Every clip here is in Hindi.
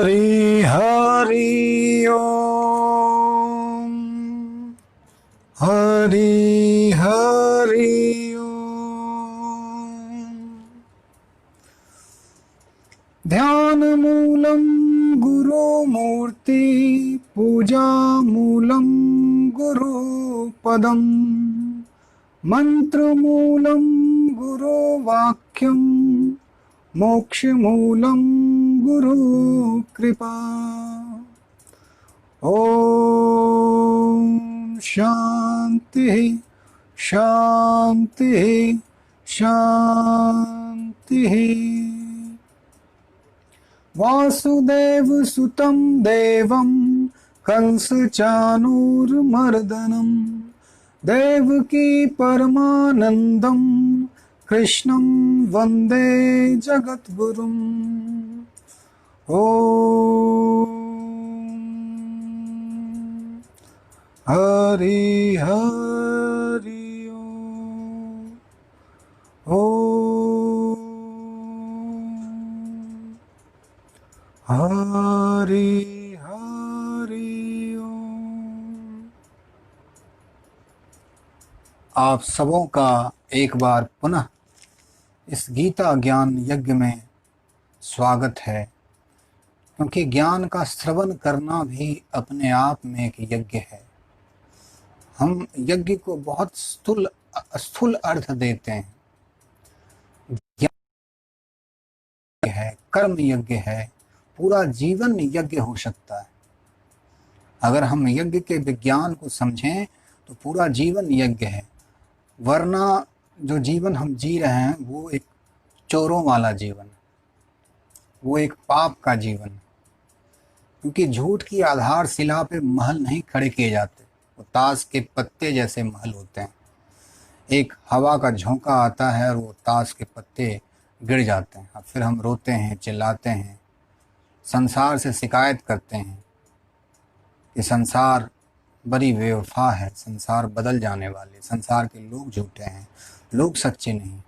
हरि हरि ओम। हरि हरि ओम। ध्यान मूलम गुरु मूर्ति पूजा मूलम गुरु पदम मंत्र मूलम गुरु वाक्यम मोक्ष मूलम गुरु कृपा। ओम शांति शांति शांति। वासुदेव सुतं देवं कंस चाणूरमर्दनं देवकी परमानंदं कृष्णं वंदे जगद्गुरुम्। ओम हरि हरि ओम। ओम हरि हरि ओम। आप सबों का एक बार पुनः इस गीता ज्ञान यज्ञ में स्वागत है, क्योंकि ज्ञान का श्रवण करना भी अपने आप में एक यज्ञ है। हम यज्ञ को बहुत स्थूल अर्थ देते हैं। ज्ञान है, कर्म यज्ञ है, पूरा जीवन यज्ञ हो सकता है। अगर हम यज्ञ के विज्ञान को समझें तो पूरा जीवन यज्ञ है, वरना जो जीवन हम जी रहे हैं वो एक चोरों वाला जीवन है, वो एक पाप का जीवन है। क्योंकि झूठ की आधारशिला पे महल नहीं खड़े किए जाते, वो ताश के पत्ते जैसे महल होते हैं। एक हवा का झोंका आता है और वो ताश के पत्ते गिर जाते हैं। फिर हम रोते हैं, चिल्लाते हैं, संसार से शिकायत करते हैं कि संसार बड़ी बेवफा है, संसार बदल जाने वाले, संसार के लोग झूठे हैं, लोग सच्चे नहीं।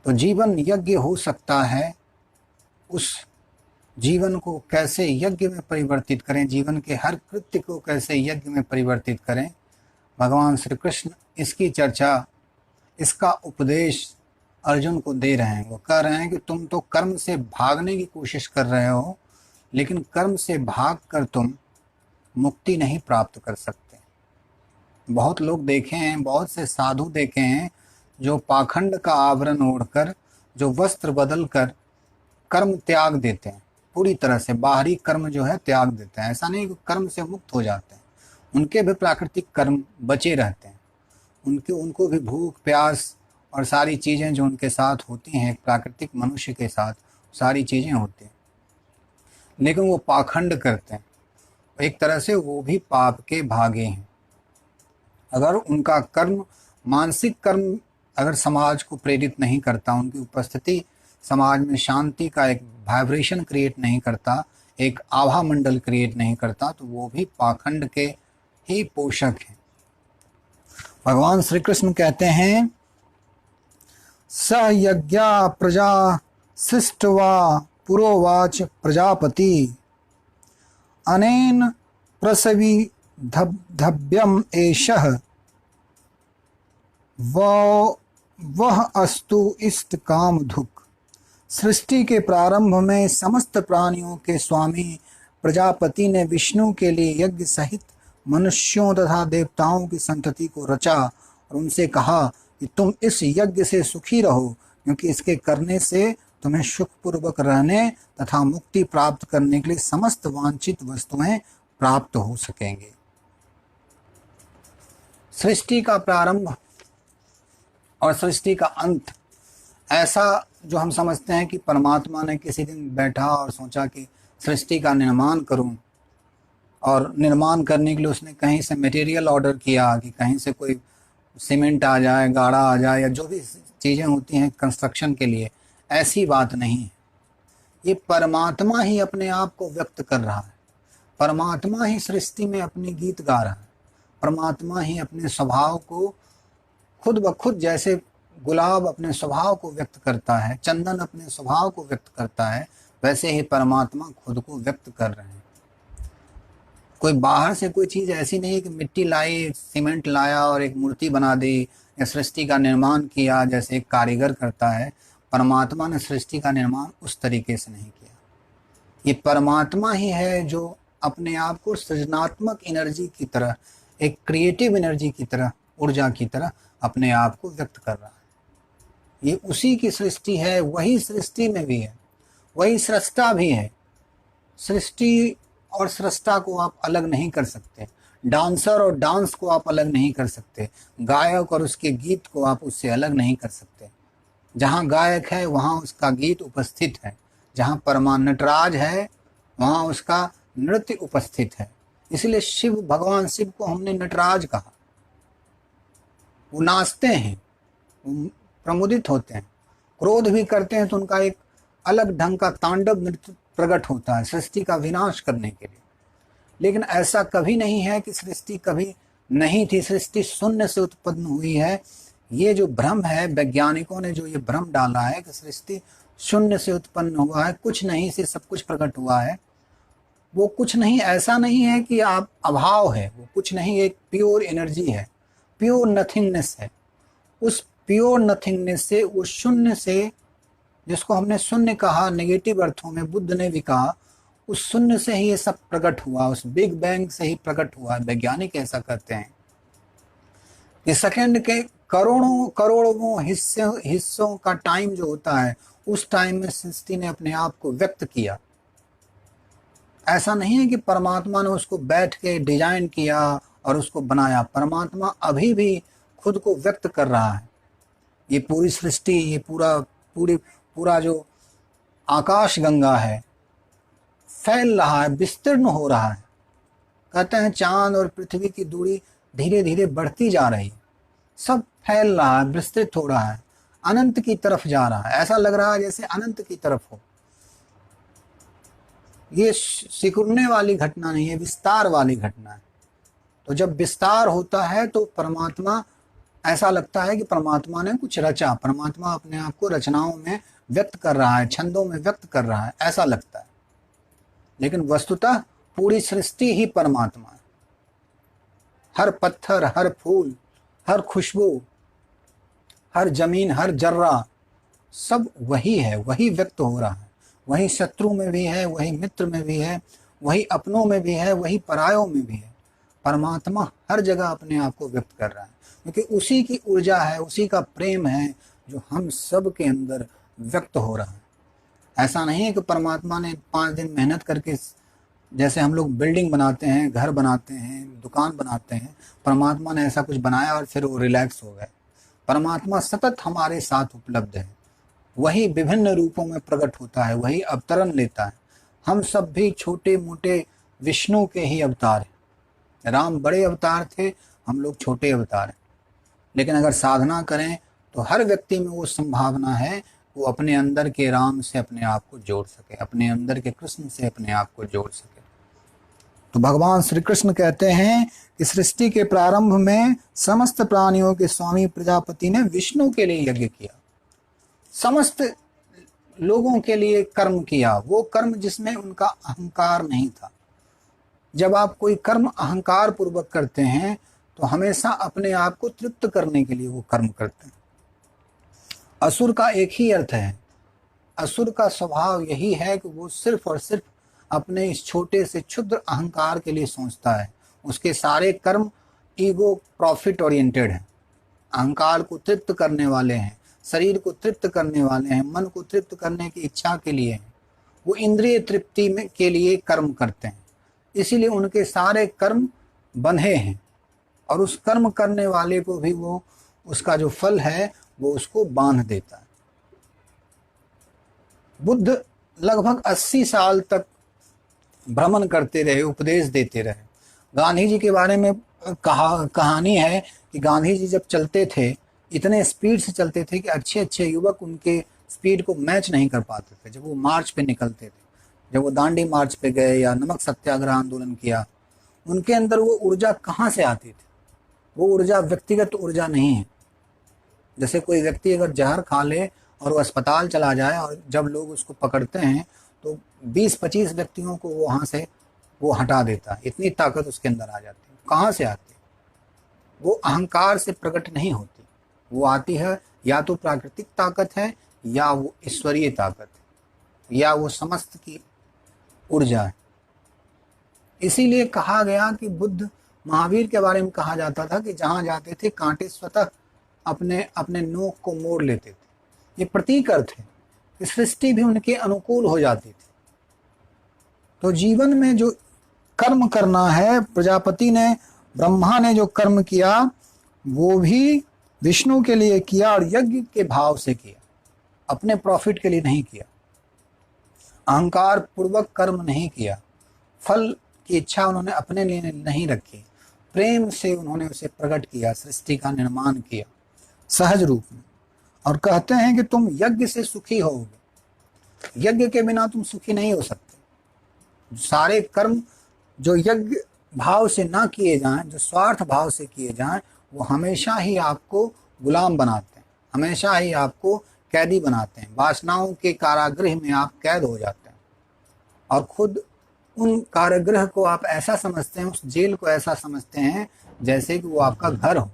तो जीवन यज्ञ हो सकता है। उस जीवन को कैसे यज्ञ में परिवर्तित करें, जीवन के हर कृत्य को कैसे यज्ञ में परिवर्तित करें, भगवान श्री कृष्ण इसकी चर्चा, इसका उपदेश अर्जुन को दे रहे हैं। वो कह रहे हैं कि तुम तो कर्म से भागने की कोशिश कर रहे हो, लेकिन कर्म से भाग कर तुम मुक्ति नहीं प्राप्त कर सकते। बहुत लोग देखे हैं, बहुत से साधु देखे हैं जो पाखंड का आवरण ओढ़कर, जो वस्त्र बदल कर कर्म त्याग देते हैं, पूरी तरह से बाहरी कर्म जो है त्याग देते हैं। ऐसा नहीं कि कर्म से मुक्त हो जाते हैं, उनके भी प्राकृतिक कर्म बचे रहते हैं। उनको भी भूख प्यास और सारी चीज़ें जो उनके साथ होती हैं, एक प्राकृतिक मनुष्य के साथ सारी चीज़ें होती हैं, लेकिन वो पाखंड करते हैं। एक तरह से वो भी पाप के भागी हैं। अगर उनका कर्म, मानसिक कर्म अगर समाज को प्रेरित नहीं करता, उनकी उपस्थिति समाज में शांति का एक वाइब्रेशन क्रिएट नहीं करता, एक आभा मंडल क्रिएट नहीं करता, तो वो भी पाखंड के ही पोषक हैं। भगवान श्री कृष्ण कहते हैं, स यज्ञा प्रजा सृष्ट्वा पुरोवाच प्रजापति अनेन प्रसवी धव्यम एषः वह अस्तु इष्ट काम धुक। सृष्टि के प्रारंभ में समस्त प्राणियों के स्वामी प्रजापति ने विष्णु के लिए यज्ञ सहित मनुष्यों तथा देवताओं की संतति को रचा और उनसे कहा कि तुम इस यज्ञ से सुखी रहो, क्योंकि इसके करने से तुम्हें सुखपूर्वक रहने तथा मुक्ति प्राप्त करने के लिए समस्त वांछित वस्तुएं प्राप्त हो सकेंगे। सृष्टि का प्रारंभ और सृष्टि का अंत, ऐसा जो हम समझते हैं कि परमात्मा ने किसी दिन बैठा और सोचा कि सृष्टि का निर्माण करूं, और निर्माण करने के लिए उसने कहीं से मटेरियल ऑर्डर किया कि कहीं से कोई सीमेंट आ जाए, गाड़ा आ जाए, या जो भी चीज़ें होती हैं कंस्ट्रक्शन के लिए, ऐसी बात नहीं है। ये परमात्मा ही अपने आप को व्यक्त कर रहा है, परमात्मा ही सृष्टि में अपनी गीत गा रहा है, परमात्मा ही अपने स्वभाव को खुद ब खुद, जैसे गुलाब अपने स्वभाव को व्यक्त करता है, चंदन अपने स्वभाव को व्यक्त करता है, वैसे ही परमात्मा खुद को व्यक्त कर रहे हैं। कोई बाहर से कोई चीज़ ऐसी नहीं कि मिट्टी लाई, सीमेंट लाया और एक मूर्ति बना दी या सृष्टि का निर्माण किया जैसे एक कारीगर करता है। परमात्मा ने सृष्टि का निर्माण उस तरीके से नहीं किया। ये परमात्मा ही है जो अपने आप को सृजनात्मक एनर्जी की तरह, एक क्रिएटिव एनर्जी की तरह, ऊर्जा की तरह अपने आप को व्यक्त कर रहा है। ये उसी की सृष्टि है, वही सृष्टि में भी है, वही सृष्टा भी है। सृष्टि और सृष्टा को आप अलग नहीं कर सकते, डांसर और डांस को आप अलग नहीं कर सकते, गायक और उसके गीत को आप उससे अलग नहीं कर सकते। जहाँ गायक है वहाँ उसका गीत उपस्थित है, जहाँ नटराज है वहाँ उसका नृत्य उपस्थित है। इसलिए शिव, भगवान शिव को हमने नटराज कहा। वो नाचते हैं, वो प्रमुदित होते हैं, क्रोध भी करते हैं तो उनका एक अलग ढंग का तांडव नृत्य प्रकट होता है सृष्टि का विनाश करने के लिए। लेकिन ऐसा कभी नहीं है कि सृष्टि कभी नहीं थी, सृष्टि शून्य से उत्पन्न हुई है। ये जो भ्रम है, वैज्ञानिकों ने जो ये भ्रम डाला है कि सृष्टि शून्य से उत्पन्न हुआ है, कुछ नहीं से सब कुछ प्रकट हुआ है, वो कुछ नहीं, ऐसा नहीं है कि आप अभाव है, वो कुछ नहीं, एक प्योर एनर्जी है, प्योर नथिंगनेस है। उस प्योर नथिंगनेस से, उस शून्य से, जिसको हमने शून्य कहा नेगेटिव अर्थों में, बुद्ध ने भी कहा, उस शून्य से ही ये सब प्रकट हुआ, उस बिग बैंग से ही प्रकट हुआ। वैज्ञानिक ऐसा कहते हैं कि सेकंड के करोड़ों करोड़ों हिस्सों का टाइम जो होता है, उस टाइम में सृष्टि ने अपने आप को व्यक्त किया। ऐसा नहीं है कि परमात्मा ने उसको बैठ के डिजाइन किया और उसको बनाया। परमात्मा अभी भी खुद को व्यक्त कर रहा है। ये पूरी सृष्टि, ये पूरा जो आकाश गंगा है, फैल रहा है, विस्तीर्ण हो रहा है। कहते हैं चांद और पृथ्वी की दूरी धीरे धीरे बढ़ती जा रही है, सब फैल रहा है, विस्तृत हो रहा है, अनंत की तरफ जा रहा है। ऐसा लग रहा है जैसे अनंत की तरफ हो। ये सिकुड़ने वाली घटना नहीं है, विस्तार वाली घटना है। तो जब विस्तार होता है तो परमात्मा, ऐसा लगता है कि परमात्मा ने कुछ रचा, परमात्मा अपने आप को रचनाओं में व्यक्त कर रहा है, छंदों में व्यक्त कर रहा है, ऐसा लगता है। लेकिन वस्तुतः पूरी सृष्टि ही परमात्मा है। हर पत्थर, हर फूल, हर खुशबू, हर जमीन, हर जर्रा, सब वही है, वही व्यक्त हो रहा है। वही शत्रु में भी है, वही मित्र में भी है, वही अपनों में भी है, वही परायों में भी है। परमात्मा हर जगह अपने आप को व्यक्त कर रहा है, क्योंकि उसी की ऊर्जा है, उसी का प्रेम है जो हम सब के अंदर व्यक्त हो रहा है। ऐसा नहीं है कि परमात्मा ने 5 दिन मेहनत करके, जैसे हम लोग बिल्डिंग बनाते हैं, घर बनाते हैं, दुकान बनाते हैं, परमात्मा ने ऐसा कुछ बनाया और फिर वो रिलैक्स हो गए। परमात्मा सतत हमारे साथ उपलब्ध है, वही विभिन्न रूपों में प्रकट होता है, वही अवतरण लेता है। हम सब भी छोटे मोटे विष्णु के ही अवतार हैं। राम बड़े अवतार थे, हम लोग छोटे अवतार हैं। लेकिन अगर साधना करें तो हर व्यक्ति में वो संभावना है, वो अपने अंदर के राम से अपने आप को जोड़ सके, अपने अंदर के कृष्ण से अपने आप को जोड़ सके। तो भगवान श्री कृष्ण कहते हैं कि सृष्टि के प्रारंभ में समस्त प्राणियों के स्वामी प्रजापति ने विष्णु के लिए यज्ञ किया, समस्त लोगों के लिए कर्म किया, वो कर्म जिसमें उनका अहंकार नहीं था। जब आप कोई कर्म अहंकार पूर्वक करते हैं तो हमेशा अपने आप को तृप्त करने के लिए वो कर्म करते हैं। असुर का एक ही अर्थ है, असुर का स्वभाव यही है कि वो सिर्फ और सिर्फ अपने इस छोटे से क्षुद्र अहंकार के लिए सोचता है। उसके सारे कर्म ईगो प्रॉफिट ओरिएंटेड हैं, अहंकार को तृप्त करने वाले हैं, शरीर को तृप्त करने वाले हैं, मन को तृप्त करने की इच्छा के लिए हैं। वो इंद्रिय तृप्ति में के लिए कर्म करते हैं, इसीलिए उनके सारे कर्म बंधे हैं और उस कर्म करने वाले को भी वो, उसका जो फल है वो उसको बांध देता है। बुद्ध लगभग 80 साल तक भ्रमण करते रहे, उपदेश देते रहे। गांधी जी के बारे में कहानी है कि गांधी जी जब चलते थे, इतने स्पीड से चलते थे कि अच्छे अच्छे युवक उनके स्पीड को मैच नहीं कर पाते थे। जब वो मार्च पे निकलते थे, जब वो दांडी मार्च पे गए या नमक सत्याग्रह आंदोलन किया, उनके अंदर वो ऊर्जा कहाँ से आती थी? वो ऊर्जा व्यक्तिगत ऊर्जा नहीं है। जैसे कोई व्यक्ति अगर जहर खा ले और वो अस्पताल चला जाए और जब लोग उसको पकड़ते हैं तो 20-25 व्यक्तियों को वहाँ से वो हटा देता है। इतनी ताकत उसके अंदर आ जाती है। कहाँ से आती है? वो अहंकार से प्रकट नहीं होती, वो आती है या तो प्राकृतिक ताकत है, या वो ईश्वरीय ताकत है, या वो समस्त की ऊर्जा है। इसीलिए कहा गया कि बुद्ध महावीर के बारे में कहा जाता था कि जहाँ जाते थे कांटे स्वतः अपने अपने नोक को मोड़ लेते थे। ये प्रतीक अर्थ है कि सृष्टि भी उनके अनुकूल हो जाती थी। तो जीवन में जो कर्म करना है, प्रजापति ने, ब्रह्मा ने जो कर्म किया वो भी विष्णु के लिए किया और यज्ञ के भाव से किया, अपने प्रॉफिट के लिए नहीं किया। अहंकार पूर्वक कर्म नहीं किया, फल की इच्छा उन्होंने अपने लिए नहीं रखी, प्रेम से उन्होंने उसे प्रकट किया, सृष्टि का निर्माण किया सहज रूप में। और कहते हैं कि तुम यज्ञ से सुखी होगे, यज्ञ के बिना तुम सुखी नहीं हो सकते। सारे कर्म जो यज्ञ भाव से ना किए जाएं, जो स्वार्थ भाव से किए जाएं, वो हमेशा ही आपको गुलाम बनाते हैं, हमेशा ही आपको कैदी बनाते हैं। वासनाओं के कारागृह में आप कैद हो जाते हैं और खुद उन कारागृह को आप ऐसा समझते हैं, उस जेल को ऐसा समझते हैं जैसे कि वो आपका घर हो।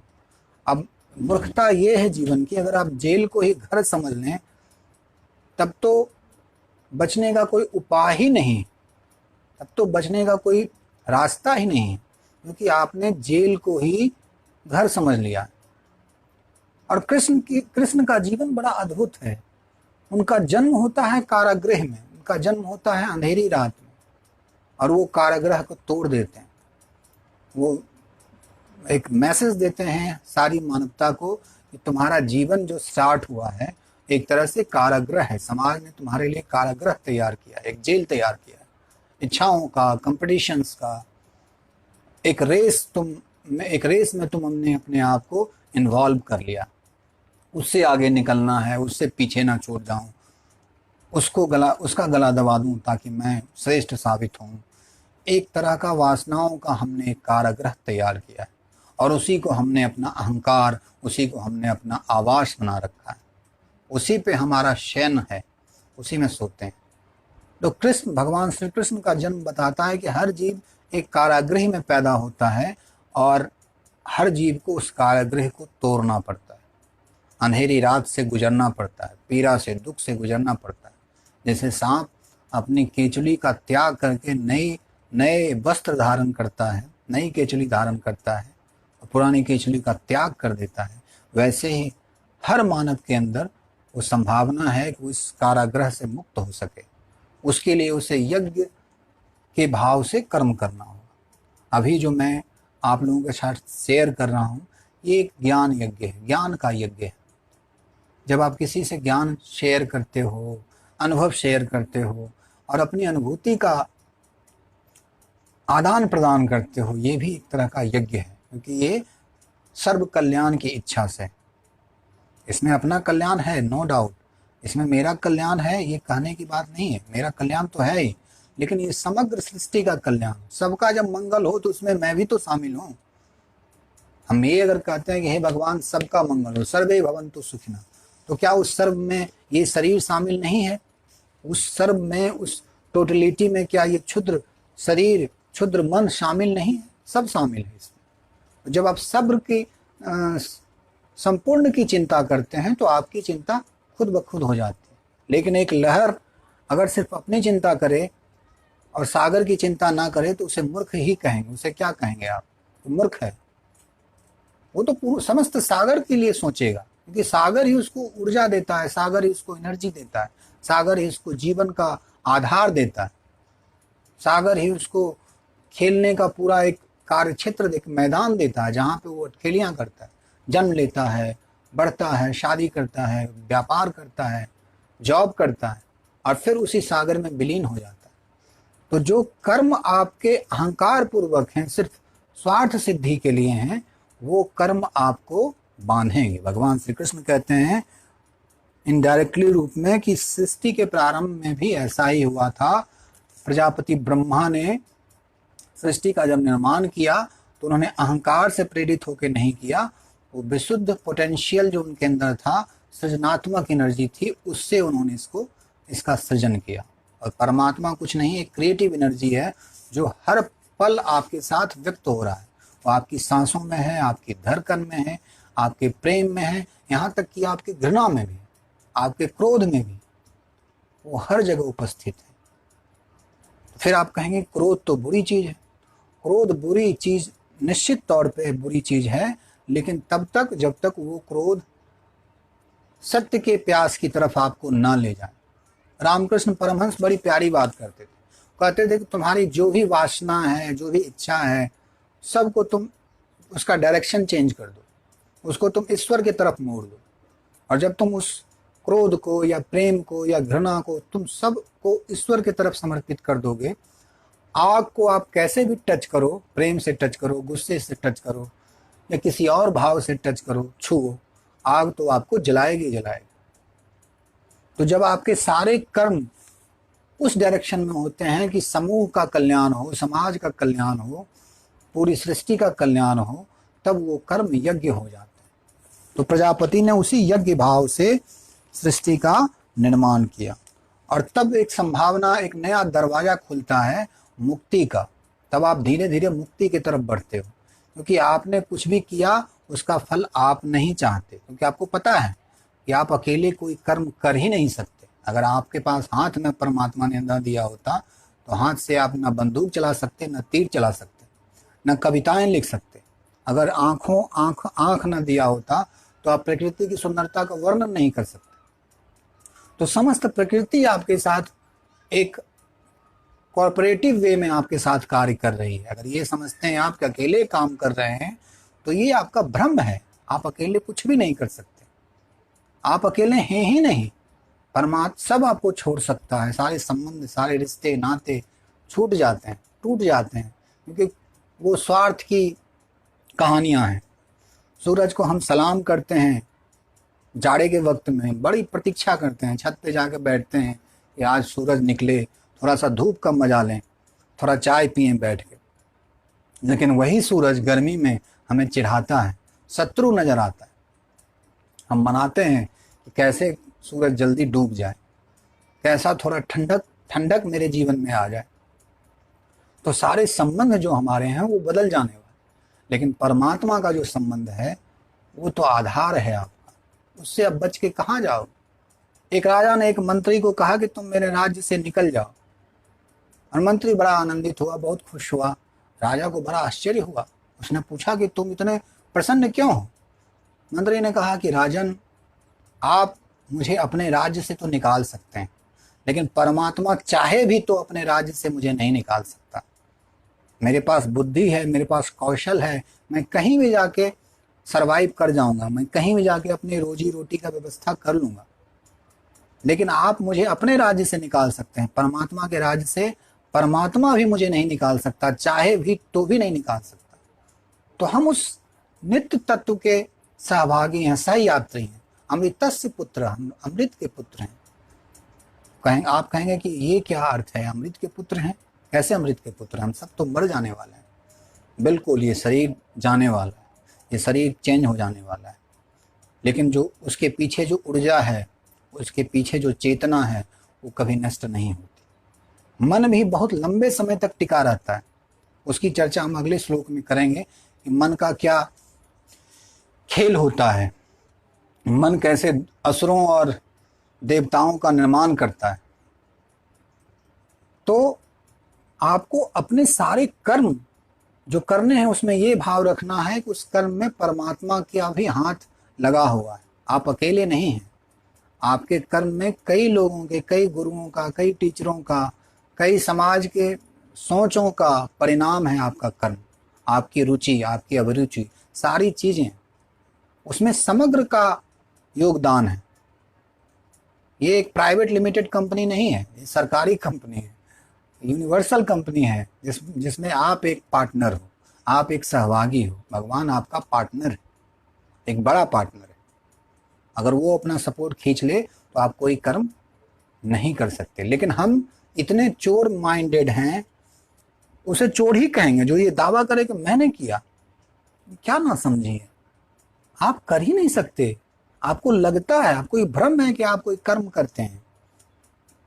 अब मूर्खता ये है जीवन की, अगर आप जेल को ही घर समझ लें तब तो बचने का कोई उपाय ही नहीं, तब तो बचने का कोई रास्ता ही नहीं, क्योंकि आपने जेल को ही घर समझ लिया। और कृष्ण का जीवन बड़ा अद्भुत है। उनका जन्म होता है कारागृह में, उनका जन्म होता है अंधेरी रात में, और वो कारागृह को तोड़ देते हैं। वो एक मैसेज देते हैं सारी मानवता को कि तुम्हारा जीवन जो स्टार्ट हुआ है एक तरह से कारागृह है। समाज ने तुम्हारे लिए कारागृह तैयार किया, एक जेल तैयार किया, इच्छाओं का, कंपटीशंस का, एक रेस में तुम हमने अपने आप को इन्वॉल्व कर लिया। उससे आगे निकलना है, उससे पीछे ना छूट जाऊं, उसका गला दबा दूं ताकि मैं श्रेष्ठ साबित हूं। एक तरह का वासनाओं का हमने एक कारागृह तैयार किया है, और उसी को हमने अपना अहंकार, उसी को हमने अपना आवास बना रखा है, उसी पे हमारा शयन है, उसी में सोते हैं। तो भगवान श्री कृष्ण का जन्म बताता है कि हर जीव एक कारागृह में पैदा होता है और हर जीव को उस कारागृह को तोड़ना पड़ता है, अंधेरी रात से गुजरना पड़ता है, पीड़ा से, दुख से गुजरना पड़ता है। जैसे सांप अपनी केचुली का त्याग करके नए वस्त्र धारण करता है, नई केचुली धारण करता है, पुरानी केचुली का त्याग कर देता है, वैसे ही हर मानव के अंदर वो संभावना है कि वो इस कारागृह से मुक्त हो सके। उसके लिए उसे यज्ञ के भाव से कर्म करना होगा। अभी जो मैं आप लोगों के साथ शेयर कर रहा हूँ ये एक ज्ञान यज्ञ है, ज्ञान का यज्ञ है। जब आप किसी से ज्ञान शेयर करते हो, अनुभव शेयर करते हो और अपनी अनुभूति का आदान प्रदान करते हो, ये भी एक तरह का यज्ञ है, क्योंकि ये सर्व कल्याण की इच्छा से। इसमें अपना कल्याण है, नो डाउट, इसमें मेरा कल्याण है ये कहने की बात नहीं है, मेरा कल्याण तो है ही, लेकिन ये समग्र सृष्टि का कल्याण, सबका जब मंगल हो तो उसमें मैं भी तो शामिल हूँ। हम ये अगर कहते हैं कि हे भगवान सबका मंगल हो, सर्वे भवन्तु सुखिनः, तो क्या उस सर्व में ये शरीर शामिल नहीं है? उस सर्व में, उस टोटलिटी में क्या ये क्षुद्र शरीर, क्षुद्र मन शामिल नहीं है? सब शामिल है इसमें। जब आप सब्र की संपूर्ण की चिंता करते हैं तो आपकी चिंता खुद ब खुद हो जाती है। लेकिन एक लहर अगर सिर्फ अपनी चिंता करे और सागर की चिंता ना करे तो उसे मूर्ख ही कहेंगे। उसे क्या कहेंगे आप? तो मूर्ख है। वो तो समस्त सागर के लिए सोचेगा, क्योंकि सागर ही उसको ऊर्जा देता है, सागर ही उसको एनर्जी देता है, सागर ही उसको जीवन का आधार देता है, सागर ही उसको खेलने का पूरा एक कार्य क्षेत्र, एक मैदान देता है जहाँ पे वो खेलियाँ करता है, जन्म लेता है, बढ़ता है, शादी करता है, व्यापार करता है, जॉब करता है और फिर उसी सागर में विलीन हो जाता है। तो जो कर्म आपके अहंकार पूर्वक हैं, सिर्फ स्वार्थ सिद्धि के लिए हैं, वो कर्म आपको बांधेंगे। भगवान श्री कृष्ण कहते हैं इनडायरेक्टली रूप में कि सृष्टि के प्रारंभ में भी ऐसा ही हुआ था। प्रजापति ब्रह्मा ने सृष्टि का जब निर्माण किया तो उन्होंने अहंकार से प्रेरित होकर नहीं किया, वो विशुद्ध पोटेंशियल जो उनके अंदर था, सृजनात्मक एनर्जी थी, उससे उन्होंने इसका सृजन किया। और परमात्मा कुछ नहीं, एक क्रिएटिव एनर्जी है जो हर पल आपके साथ व्यक्त हो रहा है। वो आपकी सांसों में है, आपकी धड़कन में है, आपके प्रेम में है, यहाँ तक कि आपकी घृणा में भी, आपके क्रोध में भी, वो हर जगह उपस्थित है। फिर आप कहेंगे क्रोध तो बुरी चीज है। क्रोध बुरी चीज निश्चित तौर पे बुरी चीज है, लेकिन तब तक जब तक वो क्रोध सत्य के प्यास की तरफ आपको ना ले जाए। रामकृष्ण परमहंस बड़ी प्यारी बात करते थे, कहते थे कि तुम्हारी जो भी वासना है, जो भी इच्छा है, सबको तुम उसका डायरेक्शन चेंज कर दो, उसको तुम ईश्वर की तरफ मोड़ दो। और जब तुम उस क्रोध को या प्रेम को या घृणा को तुम सब को ईश्वर की तरफ समर्पित कर दोगे, आग को आप कैसे भी टच करो, प्रेम से टच करो, गुस्से से टच करो या किसी और भाव से टच करो, छुओ, आग तो आपको जलाएगी जलाएगी। तो जब आपके सारे कर्म उस डायरेक्शन में होते हैं कि समूह का कल्याण हो, समाज का कल्याण हो, पूरी सृष्टि का कल्याण हो, तब वो कर्म यज्ञ हो जाते हैं। तो प्रजापति ने उसी यज्ञ भाव से सृष्टि का निर्माण किया और तब एक संभावना, एक नया दरवाजा खुलता है मुक्ति का। तब आप धीरे धीरे मुक्ति की तरफ बढ़ते हो, क्योंकि आपने कुछ भी किया उसका फल आप नहीं चाहते, क्योंकि आपको पता है कि आप अकेले कोई कर्म कर ही नहीं सकते। अगर आपके पास हाथ में परमात्मा ने न दिया होता तो हाथ से आप न बंदूक चला सकते, न तीर चला सकते, न कविताएं लिख सकते। अगर आंख न दिया होता तो आप प्रकृति की सुंदरता का वर्णन नहीं कर सकते। तो समस्त प्रकृति आपके साथ एक कॉर्पोरेटिव वे में आपके साथ कार्य कर रही है। अगर ये समझते हैं आप कि अकेले काम कर रहे हैं, तो ये आपका भ्रम है। आप अकेले कुछ भी नहीं कर सकते, आप अकेले हैं ही नहीं। परमात्मा सब आपको छोड़ सकता है, सारे संबंध, सारे रिश्ते नाते छूट जाते हैं, टूट जाते हैं, क्योंकि वो स्वार्थ की कहानियां हैं। सूरज को हम सलाम करते हैं जाड़े के वक्त में, बड़ी प्रतीक्षा करते हैं, छत पे जाके बैठते हैं कि आज सूरज निकले, थोड़ा सा धूप का मजा लें, थोड़ा चाय पिएं बैठ के। लेकिन वही सूरज गर्मी में हमें चिढ़ाता है, शत्रु नजर आता है। हम मनाते हैं कि कैसे सूरज जल्दी डूब जाए, कैसा थोड़ा ठंडक मेरे जीवन में आ जाए। तो सारे संबंध जो हमारे हैं वो बदल जाने वाले, लेकिन परमात्मा का जो संबंध है वो तो आधार है आपका, उससे अब बच के कहाँ जाओ। एक राजा ने एक मंत्री को कहा कि तुम मेरे राज्य से निकल जाओ, और मंत्री बड़ा आनंदित हुआ, बहुत खुश हुआ। राजा को बड़ा आश्चर्य हुआ, उसने पूछा कि तुम इतने प्रसन्न क्यों हो। मंत्री ने कहा कि राजन, आप मुझे अपने राज्य से तो निकाल सकते हैं, लेकिन परमात्मा चाहे भी तो अपने राज्य से मुझे नहीं निकाल सकता। मेरे पास बुद्धि है, मेरे पास कौशल है, मैं कहीं भी जाके सरवाइव कर जाऊंगा, मैं कहीं भी जाके अपनी रोजी रोटी का व्यवस्था कर लूंगा। लेकिन आप मुझे अपने राज्य से निकाल सकते हैं, परमात्मा के राज्य से परमात्मा भी मुझे नहीं निकाल सकता, चाहे भी तो भी नहीं निकाल सकता। तो हम उस नित्य तत्व के सहभागी हैं, सह यात्री हैं, अमृतस्य पुत्र, हम अमृत के पुत्र हैं। आप कहेंगे कि ये क्या अर्थ है, अमृत के पुत्र हैं? कैसे अमृत के पुत्र? हम सब तो मर जाने वाले हैं। बिल्कुल, ये शरीर जाने वाला है, ये शरीर चेंज हो जाने वाला है, लेकिन जो उसके पीछे जो ऊर्जा है, उसके पीछे जो चेतना है, वो कभी नष्ट नहीं होती। मन भी बहुत लंबे समय तक टिका रहता है, उसकी चर्चा हम अगले श्लोक में करेंगे कि मन का क्या खेल होता है, मन कैसे असुरों और देवताओं का निर्माण करता है। तो आपको अपने सारे कर्म जो करने हैं उसमें ये भाव रखना है कि उस कर्म में परमात्मा का भी हाथ लगा हुआ है, आप अकेले नहीं हैं। आपके कर्म में कई लोगों के, कई गुरुओं का, कई टीचरों का, कई समाज के सोचों का परिणाम है आपका कर्म। आपकी रुचि, आपकी अभिरुचि, सारी चीजें, उसमें समग्र का योगदान है। ये एक प्राइवेट लिमिटेड कंपनी नहीं है, ये सरकारी कंपनी है, यूनिवर्सल कंपनी है, जिसमें आप एक पार्टनर हो, आप एक सहभागी हो। भगवान आपका पार्टनर है, एक बड़ा पार्टनर है। अगर वो अपना सपोर्ट खींच ले तो आप कोई कर्म नहीं कर सकते। लेकिन हम इतने चोर माइंडेड हैं, उसे चोर ही कहेंगे जो ये दावा करे कि मैंने किया। क्या ना समझिए, आप कर ही नहीं सकते। आपको लगता है, आपको ये भ्रम है कि आप कोई कर्म करते हैं,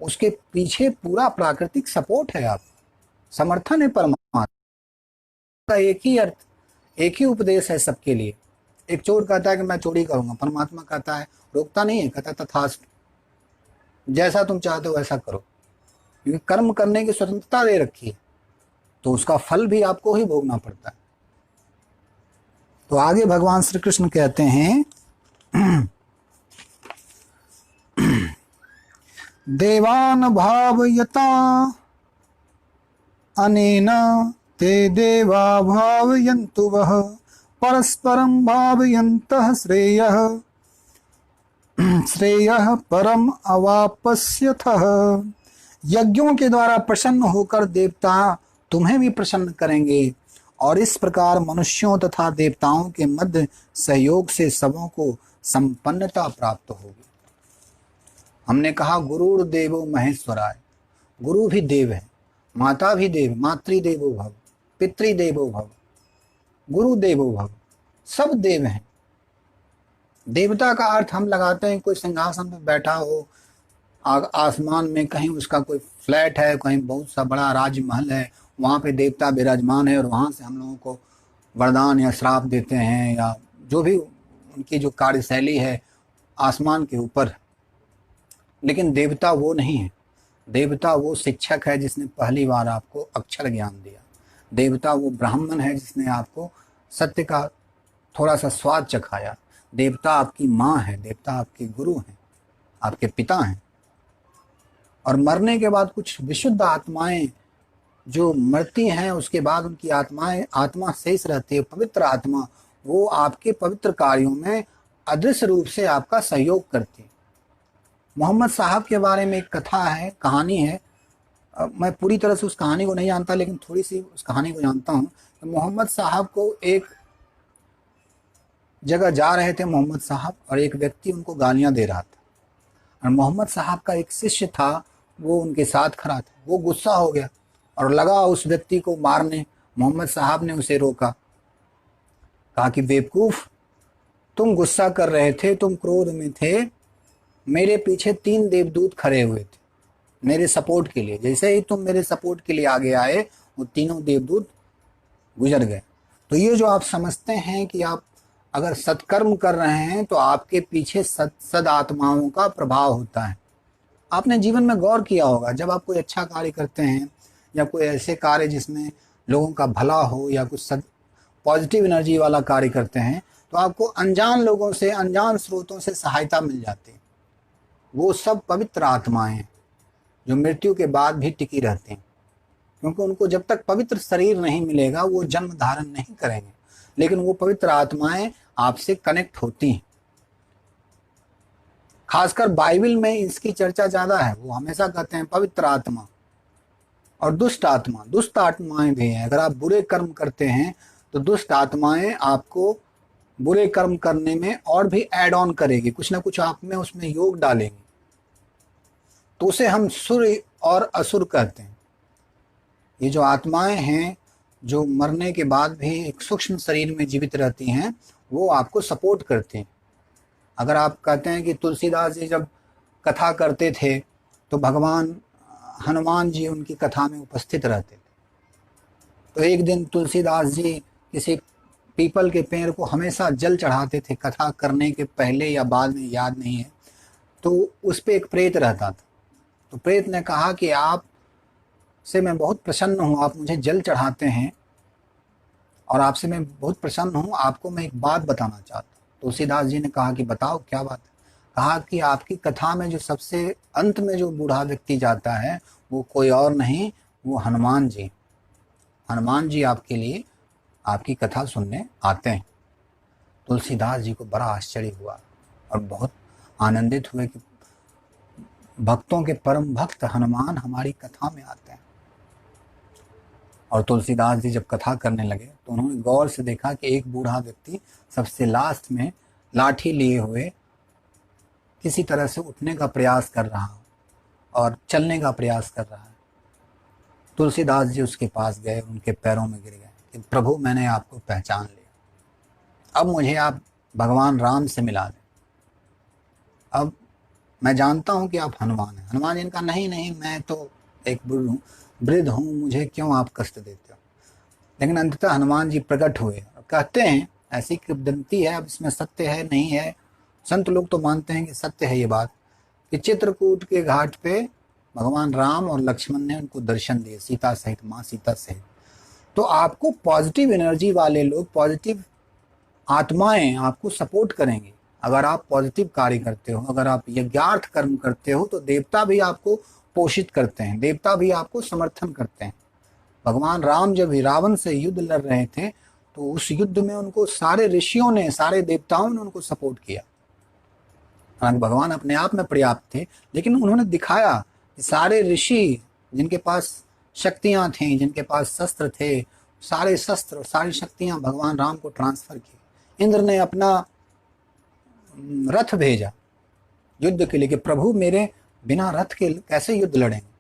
उसके पीछे पूरा प्राकृतिक सपोर्ट है, आप समर्थन है। परमात्मा का एक ही अर्थ, एक ही उपदेश है सबके लिए। एक चोर कहता है कि मैं चोरी करूंगा, परमात्मा कहता है, रोकता नहीं है, कहता तथास्तु, जैसा तुम चाहते हो वैसा करो, क्योंकि कर्म करने की स्वतंत्रता दे रखी है, तो उसका फल भी आपको ही भोगना पड़ता है। तो आगे भगवान श्री कृष्ण कहते हैं, देवान भावयता अनेन ते देवा भावयन्तु वः परस्परं भावयन्तः श्रेयः श्रेयः परम अवापस्यथः। यज्ञों के द्वारा प्रसन्न होकर देवता तुम्हें भी प्रसन्न करेंगे, और इस प्रकार मनुष्यों तथा देवताओं के मध्य सहयोग से सबों को संपन्नता प्राप्त होगी। हमने कहा गुरुर देवो महेश्वराय, गुरु भी देव है, माता भी देव, मातृदेवो भव, पितृदेवो भव, गुरु देवो भव, सब देव हैं। देवता का अर्थ हम लगाते हैं कोई सिंहासन पर बैठा हो आसमान में, कहीं उसका कोई फ्लैट है, कहीं बहुत सा बड़ा राजमहल है, वहाँ पे देवता विराजमान है और वहाँ से हम लोगों को वरदान या श्राप देते हैं, या जो भी उनकी जो कार्यशैली है आसमान के ऊपर। लेकिन देवता वो नहीं है। देवता वो शिक्षक है जिसने पहली बार आपको अक्षर ज्ञान दिया। देवता वो ब्राह्मण है जिसने आपको सत्य का थोड़ा सा स्वाद चखाया। देवता आपकी माँ है, देवता आपके गुरु हैं, आपके पिता हैं। और मरने के बाद कुछ विशुद्ध आत्माएं जो मरती हैं, उसके बाद उनकी आत्मा शेष रहती है, पवित्र आत्मा, वो आपके पवित्र कार्यों में अदृश्य रूप से आपका सहयोग करती है। मोहम्मद साहब के बारे में एक कथा है, कहानी है। मैं पूरी तरह से उस कहानी को नहीं जानता, लेकिन थोड़ी सी उस कहानी को जानता हूँ। तो मोहम्मद साहब को एक जगह जा रहे थे मोहम्मद साहब, और एक व्यक्ति उनको गालियां दे रहा था, और मोहम्मद साहब का एक शिष्य था, वो उनके साथ खड़ा था। वो गुस्सा हो गया और लगा उस व्यक्ति को मारने। मोहम्मद साहब ने उसे रोका, कहा कि बेवकूफ़, तुम गुस्सा कर रहे थे, तुम क्रोध में थे, मेरे पीछे 3 देवदूत खड़े हुए थे मेरे सपोर्ट के लिए। जैसे ही तुम मेरे सपोर्ट के लिए आगे आए, वो तीनों देवदूत गुजर गए। तो ये जो आप समझते हैं कि आप अगर सत्कर्म कर रहे हैं तो आपके पीछे सद आत्माओं का प्रभाव होता है। आपने जीवन में गौर किया होगा, जब आप कोई अच्छा कार्य करते हैं या कोई ऐसे कार्य जिसमें लोगों का भला हो, या कुछ पॉजिटिव एनर्जी वाला कार्य करते हैं, तो आपको अनजान लोगों से, अनजान स्रोतों से सहायता मिल जाती है। वो सब पवित्र आत्माएं हैं जो मृत्यु के बाद भी टिकी रहती हैं, क्योंकि उनको जब तक पवित्र शरीर नहीं मिलेगा वो जन्म धारण नहीं करेंगे। लेकिन वो पवित्र आत्माएं आपसे कनेक्ट होती हैं। खासकर बाइबल में इसकी चर्चा ज़्यादा है। वो हमेशा कहते हैं पवित्र आत्मा और दुष्ट आत्मा। दुष्ट आत्माएं भी हैं। अगर आप बुरे कर्म करते हैं तो दुष्ट आत्माएं आपको बुरे कर्म करने में और भी ऐड ऑन करेगी, कुछ ना कुछ आप में उसमें योग डालेंगे। तो उसे हम सुर और असुर कहते हैं। ये जो आत्माएं हैं जो मरने के बाद भी एक सूक्ष्म शरीर में जीवित रहती हैं, वो आपको सपोर्ट करती हैं। अगर आप कहते हैं कि तुलसीदास जी जब कथा करते थे तो भगवान हनुमान जी उनकी कथा में उपस्थित रहते थे, तो एक दिन तुलसीदास जी किसी पीपल के पेड़ को हमेशा जल चढ़ाते थे, कथा करने के पहले या बाद में याद नहीं है। तो उस पर एक प्रेत रहता था। तो प्रेत ने कहा कि आप से मैं बहुत प्रसन्न हूँ, आप मुझे जल चढ़ाते हैं और आपसे मैं बहुत प्रसन्न हूँ, आपको मैं एक बात बताना चाहता हूँ। तुलसीदास जी ने कहा कि बताओ क्या बात है। कहा कि आपकी कथा में जो सबसे अंत में जो बूढ़ा व्यक्ति जाता है वो कोई और नहीं, वो हनुमान जी। हनुमान जी आपके लिए आपकी कथा सुनने आते हैं। तुलसीदास जी को बड़ा आश्चर्य हुआ और बहुत आनंदित हुए कि भक्तों के परम भक्त हनुमान हमारी कथा में आते हैं। और तुलसीदास जी जब कथा करने लगे तो उन्होंने गौर से देखा कि एक बूढ़ा व्यक्ति सबसे लास्ट में लाठी लिए हुए किसी तरह से उठने का प्रयास कर रहा हो और चलने का प्रयास कर रहा है। तुलसीदास जी उसके पास गए, उनके पैरों में गिर गए कि प्रभु, मैंने आपको पहचान लिया, अब मुझे आप भगवान राम से मिला दें। अब मैं जानता हूँ कि आप हनुमान हैं। हनुमान जी ने कहा नहीं नहीं, मैं तो एक वृद्ध हूँ, मुझे क्यों आप कष्ट देते हो। लेकिन अंततः हनुमान जी प्रकट हुए और कहते हैं, ऐसी किंवदंती है, अब इसमें सत्य है नहीं है, संत लोग तो मानते हैं कि सत्य है ये बात, कि चित्रकूट के घाट पे भगवान राम और लक्ष्मण ने उनको दर्शन दिए, सीता सहित, माँ सीता सहित। तो आपको पॉजिटिव एनर्जी वाले लोग, पॉजिटिव आत्माएं आपको सपोर्ट करेंगे। अगर आप पॉजिटिव कार्य करते हो, अगर आप यज्ञार्थ कर्म करते हो, तो देवता भी आपको पोषित करते हैं, देवता भी आपको समर्थन करते हैं। भगवान राम जब रावण से युद्ध लड़ रहे थे, तो उस युद्ध में उनको सारे ऋषियों ने, सारे देवताओं ने उनको सपोर्ट किया। हालांकि भगवान अपने आप में पर्याप्त थे, लेकिन उन्होंने दिखाया कि सारे ऋषि जिनके पास शक्तियां थीं, जिनके पास शस्त्र थे, सारे शस्त्र, सारी शक्तियां भगवान राम को ट्रांसफर की। इंद्र ने अपना रथ भेजा युद्ध के लिए कि प्रभु मेरे बिना रथ के कैसे युद्ध लड़ेंगे।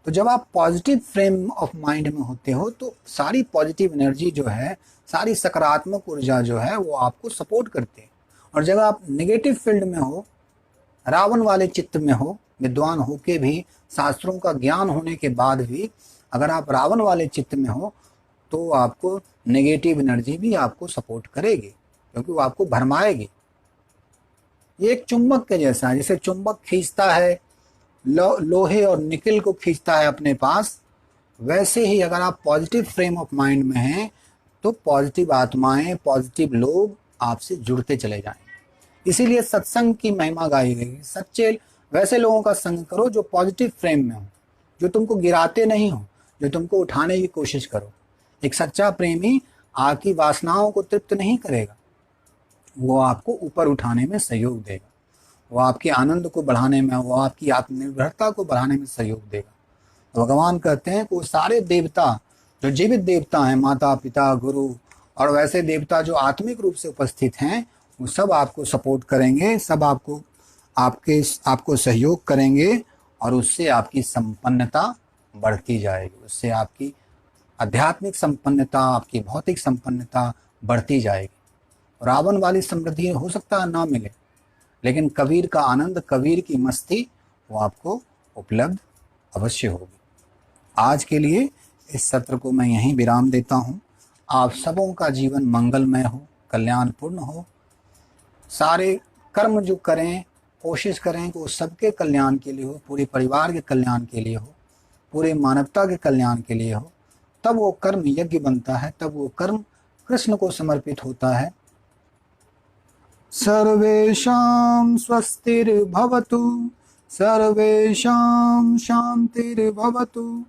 तो जब आप पॉजिटिव फ्रेम ऑफ माइंड में होते हो, तो सारी पॉजिटिव एनर्जी जो है, सारी सकारात्मक ऊर्जा जो है, वो आपको सपोर्ट करते हैं। और जब आप नेगेटिव फील्ड में हो, रावण वाले चित्त में हो, विद्वान होके भी, शास्त्रों का ज्ञान होने के बाद भी अगर आप रावण वाले चित्त में हो, तो आपको नेगेटिव एनर्जी भी आपको सपोर्ट करेगी, क्योंकि वो आपको भरमाएगी। ये एक चुंबक के जैसा है, जैसे चुंबक खींचता है लोहे और निकल को खींचता है अपने पास, वैसे ही अगर आप पॉजिटिव फ्रेम ऑफ माइंड में हैं, तो पॉजिटिव आत्माएं, पॉजिटिव लोग आपसे जुड़ते चले जाएंगे। इसीलिए सत्संग की महिमा गाई गई। सच्चे वैसे लोगों का संग करो जो पॉजिटिव फ्रेम में हो, जो तुमको गिराते नहीं हो, जो तुमको उठाने की कोशिश करो। एक सच्चा प्रेमी आपकी वासनाओं को तृप्त नहीं करेगा, वो आपको ऊपर उठाने में सहयोग देगा, वो आपके आनंद को बढ़ाने में, वो आपकी आत्मनिर्भरता को बढ़ाने में सहयोग देगा। तो भगवान कहते हैं कि वो सारे देवता जो जीवित देवता हैं, माता पिता गुरु और वैसे देवता जो आत्मिक रूप से उपस्थित हैं, वो सब आपको सपोर्ट करेंगे, सब आपको सहयोग करेंगे, और उससे आपकी संपन्नता बढ़ती जाएगी, उससे आपकी आध्यात्मिक संपन्नता, आपकी भौतिक संपन्नता बढ़ती जाएगी। रावण वाली समृद्धि हो सकता है ना मिले, लेकिन कबीर का आनंद, कबीर की मस्ती, वो आपको उपलब्ध अवश्य होगी। आज के लिए इस सत्र को मैं यहीं विराम देता हूँ। आप सबों का जीवन मंगलमय हो, कल्याणपूर्ण हो। सारे कर्म जो करें, कोशिश करें कि वो सबके कल्याण के लिए हो, पूरे परिवार के कल्याण के लिए हो, पूरे मानवता के कल्याण के लिए हो। तब वो कर्म यज्ञ बनता है, तब वो कर्म कृष्ण को समर्पित होता है। सर्वेषां स्वस्तिर्भवतु, सर्वेषां शान्तिर्भवतु,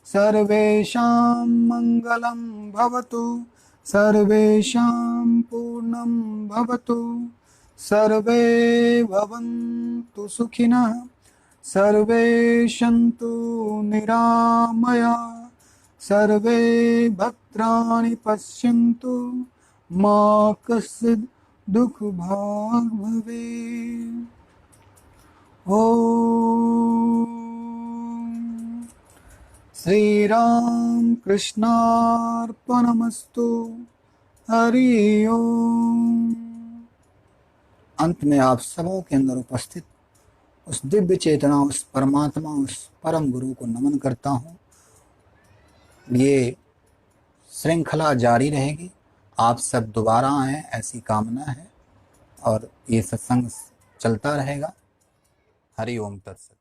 सर्वेषां मंगलं भवतु, सर्वेषां पूर्णं भवतु, सर्वे भवन्तु सुखिनः, सर्वे सन्तु निरामयाः, सर्वे भद्राणि पश्यन्तु, मा कश्चित् दुख भाग भवेत्। ओम श्री राम कृष्णार्पणमस्तु। हरि ओम। अंत में आप सबों के अंदर उपस्थित उस दिव्य चेतना, उस परमात्मा, उस परम गुरु को नमन करता हूँ। ये श्रृंखला जारी रहेगी, आप सब दोबारा आएँ ऐसी कामना है, और ये सत्संग चलता रहेगा। हरि ओम तत्सत।